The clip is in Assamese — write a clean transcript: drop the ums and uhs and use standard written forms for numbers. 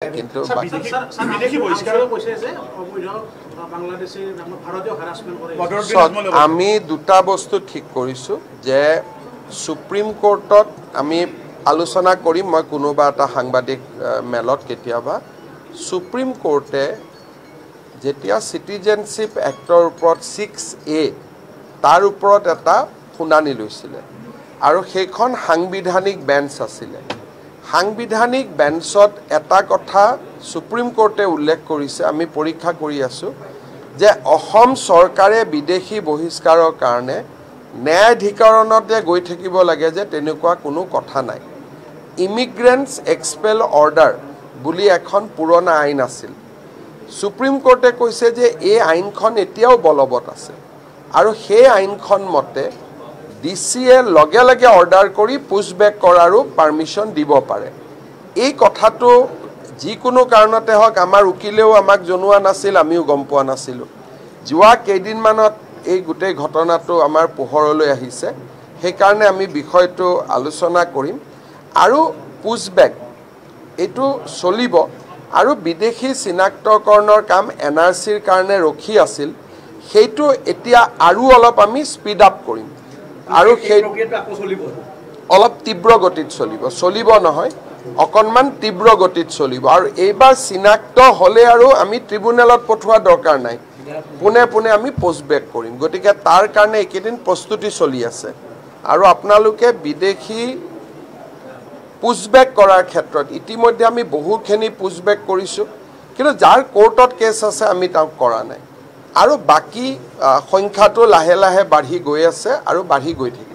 কিন্তু আমি দুটা বস্তু ঠিক কৰিছো যে সুপ্ৰিম কোৰ্টত আমি আলোচনা কৰিম মই কোনোবা এটা সাংবাদিক মেলত কেতিয়াবা সুপ্ৰিম কোৰ্টে যেতিয়া সিটিজেনশিপ এক্টৰ ওপৰত 6A তাৰ ওপৰত এটা শুনানি লৈছিল আৰু সেইখন সাংবিধানিক বেঞ্চ আছিল সাংবিধানিক বেঞ্চত এটা কথা সুপ্ৰিম কোৰ্টে উল্লেখ কৰিছে আমি পৰীক্ষা কৰি আছো যে অসম চৰকাৰে বিদেশী বহিষ্কাৰৰ কাৰণে ন্যায়াধিকৰণতে গৈ থাকিব লাগে যে তেনেকুৱা কোনো কথা নাই ইমিগ্ৰেন্টছ এক্সপেল অৰ্ডাৰ বুলি এখন পুৰণা আইন আছিল সুপ্ৰিম কোৰ্টে কৈছে যে এই আইনখন এতিয়াও বলবৎ আছে আৰু সেই আইনখন মতে ডিসিএ লগে লগে অৰ্ডাৰ কৰি পুশবেক কৰাৰো পাৰমিশন দিব পাৰে এই কথাটো যিকোনো কাৰণতে হক আমাৰ উকিলেও আমাক জনোৱা নাছিল আমিও গম পোৱা নাছিল যোৱা কেইদিনমানত এই গোটেই ঘটনাটো আমাৰ পোহৰলৈ আহিছে সেই কাৰণে আমি বিষয়টো আলোচনা কৰিম আৰু পুশবেক এটো চলিব আৰু বিদেশী চিনাক্তকৰণৰ কাম এনআৰসিৰ কাৰণে ৰখি আছিল সেইটো এতিয়া আৰু অলপ আমি স্পীড আপ কৰিম আৰু সেই অলপ তীব্ৰ গতিত চলিব নহয় অকনমান তীব্ৰ গতিত চলিব আৰু এইবাৰ চিনাক্ত হলে আৰু আমি ট্ৰিব্যুনেলত পঠোৱা দৰকাৰ নাই পুনে আমি পুশবেক কৰিম গতিকে তাৰ কাৰণে একেদিন প্ৰস্তুতি চলি আছে আৰু আপোনালোকে বিদেশী পুশবেক কৰাৰ ক্ষেত্ৰত ইতিমধ্যে আমি বহুখিনি পুশবেক কৰিছো কিন্তু যাৰ কোৰ্টত কেছ আছে আমি তাক কৰা নাই আৰু বাকি সংখ্যাটো লাহে লাহে বাঢ়ি গৈ আছে আৰু বাঢ়ি গৈ থাকে